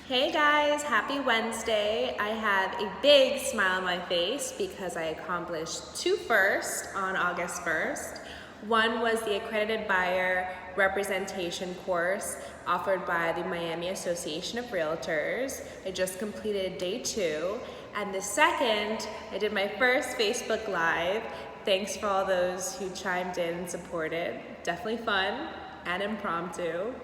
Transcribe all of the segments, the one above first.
Hey guys, happy Wednesday. I have a big smile on my face because I accomplished two firsts on August 1st. One was the Accredited Buyer Representation Course offered by the Miami Association of Realtors. I just completed day 2. And the second, I did my first Facebook Live. Thanks for all those who chimed in and supported. Definitely fun and impromptu.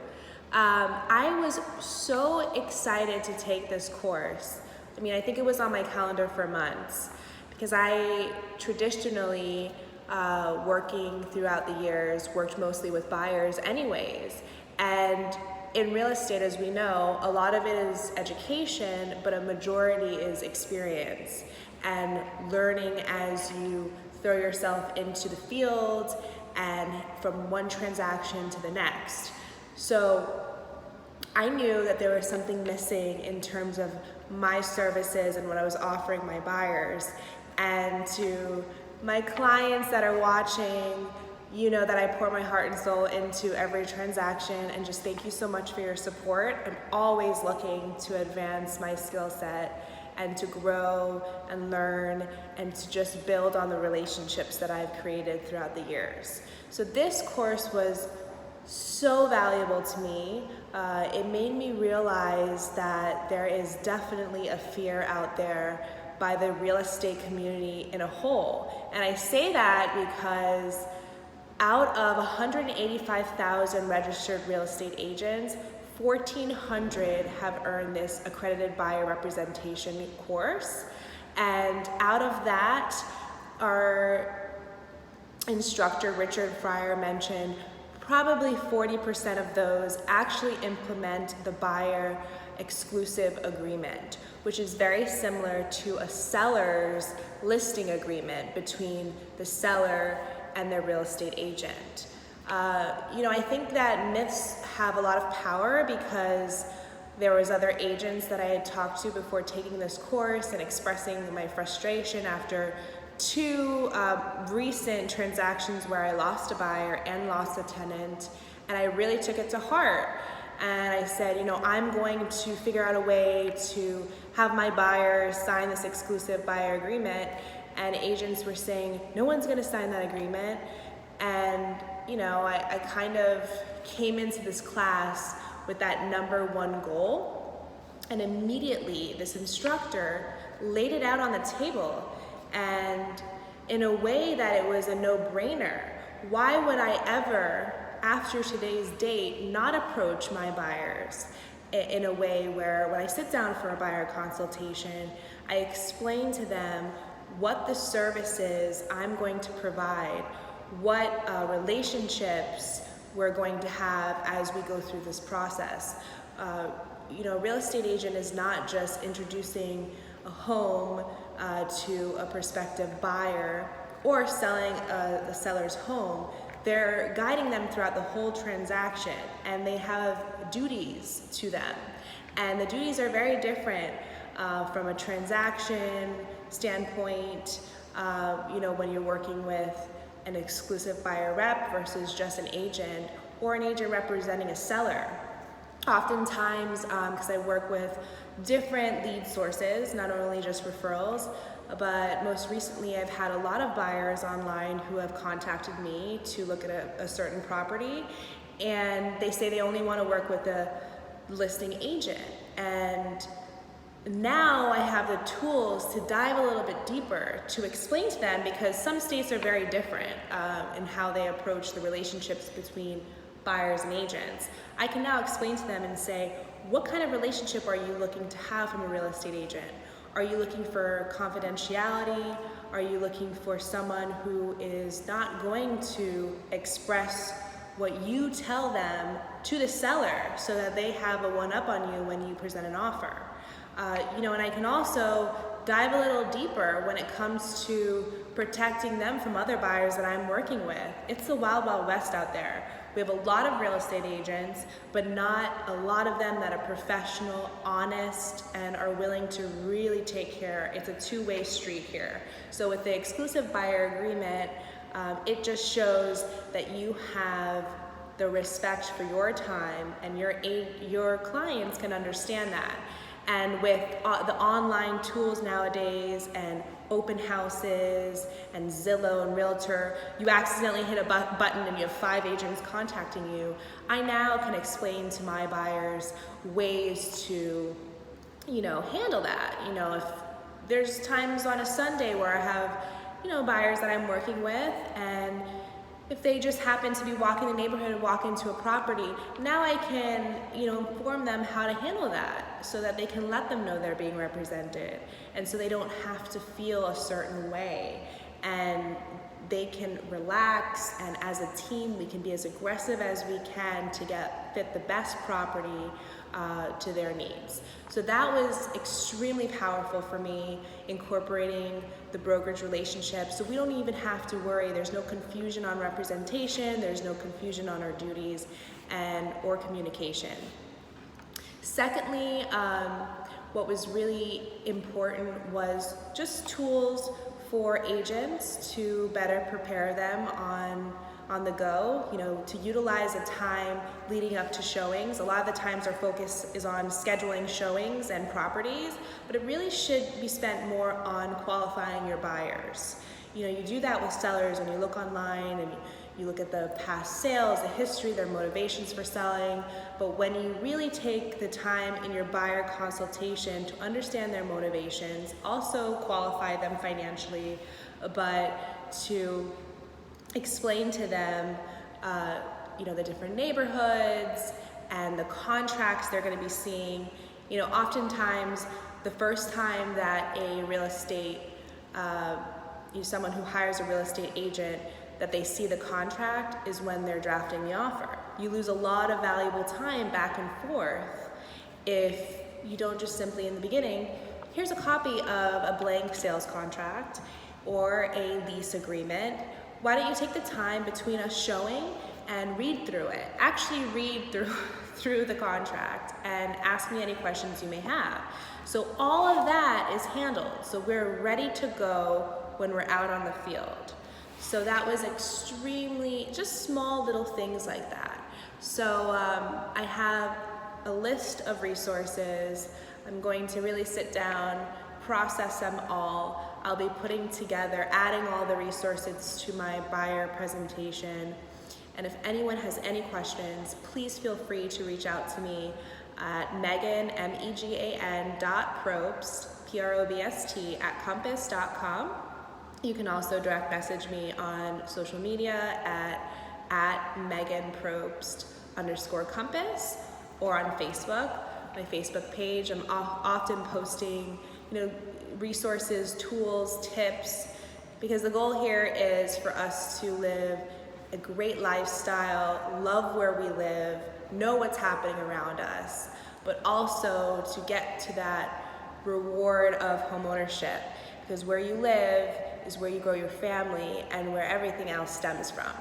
I was so excited to take this course. I think it was on my calendar for months because I traditionally, working throughout the years, worked mostly with buyers anyways. And in real estate, as we know, a lot of it is education, but a majority is experience and learning as you throw yourself into the field and from one transaction to the next. So I knew that there was something missing in terms of my services and what I was offering my buyers. And to my clients that are watching, you know that I pour my heart and soul into every transaction, and just thank you so much for your support. I'm always looking to advance my skill set and to grow and learn and to just build on the relationships that I've created throughout the years. So this course was so valuable to me. It made me realize that there is definitely a fear out there by the real estate community in a whole. And I say that because out of 185,000 registered real estate agents, 1,400 have earned this Accredited Buyer Representation Course. And out of that, our instructor, Richard Fryer, mentioned probably 40% of those actually implement the buyer exclusive agreement, which is very similar to a seller's listing agreement between the seller and their real estate agent. I think that myths have a lot of power because there was other agents that I had talked to before taking this course and expressing my frustration after two recent transactions where I lost a buyer and lost a tenant, and I really took it to heart. And I said, I'm going to figure out a way to have my buyers sign this exclusive buyer agreement. And agents were saying, no one's going to sign that agreement. And, I kind of came into this class with that number one goal. And immediately this instructor laid it out on the table. And in a way that it was a no-brainer. Why would I ever, after today's date, not approach my buyers in a way where when I sit down for a buyer consultation, I explain to them what the services I'm going to provide, what relationships we're going to have as we go through this process. A real estate agent is not just introducing a home to a prospective buyer or selling the seller's home. They're guiding them throughout the whole transaction, and they have duties to them. And the duties are very different from a transaction standpoint, when you're working with an exclusive buyer rep versus just an agent or an agent representing a seller. Oftentimes, because I work with different lead sources, not only just referrals, but most recently I've had a lot of buyers online who have contacted me to look at a certain property, and they say they only want to work with a listing agent. And now I have the tools to dive a little bit deeper to explain to them, because some states are very different in how they approach the relationships between buyers and agents. I can now explain to them and say, what kind of relationship are you looking to have from a real estate agent? Are you looking for confidentiality? Are you looking for someone who is not going to express what you tell them to the seller so that they have a one-up on you when you present an offer? And I can also dive a little deeper when it comes to protecting them from other buyers that I'm working with. It's the wild, wild west out there. We have a lot of real estate agents, but not a lot of them that are professional, honest, and are willing to really take care. It's a two-way street here. So with the exclusive buyer agreement, it just shows that you have the respect for your time, and your clients can understand that. And with the online tools nowadays and open houses and Zillow and Realtor, you accidentally hit a button and you have 5 agents contacting you. I now can explain to my buyers ways to, handle that. If there's times on a Sunday where I have, buyers that I'm working with, and if they just happen to be walking the neighborhood and walk into a property, now I can, inform them how to handle that so that they can let them know they're being represented, and so they don't have to feel a certain way, and they can relax, and as a team we can be as aggressive as we can to fit the best property to their needs. So that was extremely powerful for me, incorporating the brokerage relationship, so we don't even have to worry. There's no confusion on representation, there's no confusion on our duties or communication. Secondly, what was really important was just tools for agents to better prepare them on the go, to utilize the time leading up to showings. A lot of the times our focus is on scheduling showings and properties, but it really should be spent more on qualifying your buyers. You do that with sellers when you look online and you look at the past sales, the history, their motivations for selling, but when you really take the time in your buyer consultation to understand their motivations, also qualify them financially, but to explain to them, the different neighborhoods and the contracts they're going to be seeing. Oftentimes the first time that a real estate, someone who hires a real estate agent, that they see the contract is when they're drafting the offer. You lose a lot of valuable time back and forth if you don't just simply in the beginning, here's a copy of a blank sales contract or a lease agreement. Why don't you take the time between us showing and read through it? Actually read through the contract and ask me any questions you may have. So all of that is handled. So we're ready to go when we're out on the field. So that was extremely, just small little things like that. So I have a list of resources. I'm going to really sit down, process them all. I'll be putting together, adding all the resources to my buyer presentation. And if anyone has any questions, please feel free to reach out to me at Megan, megan.probst, Probst, @compass.com. You can also direct message me on social media at meganprobst_compass or on Facebook, my Facebook page. I'm often posting, resources, tools, tips, because the goal here is for us to live a great lifestyle, love where we live, know what's happening around us, but also to get to that reward of homeownership, because where you live is where you grow your family and where everything else stems from.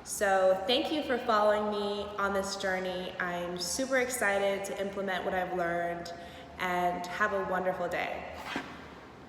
So thank you for following me on this journey. I'm super excited to implement what I've learned, and have a wonderful day.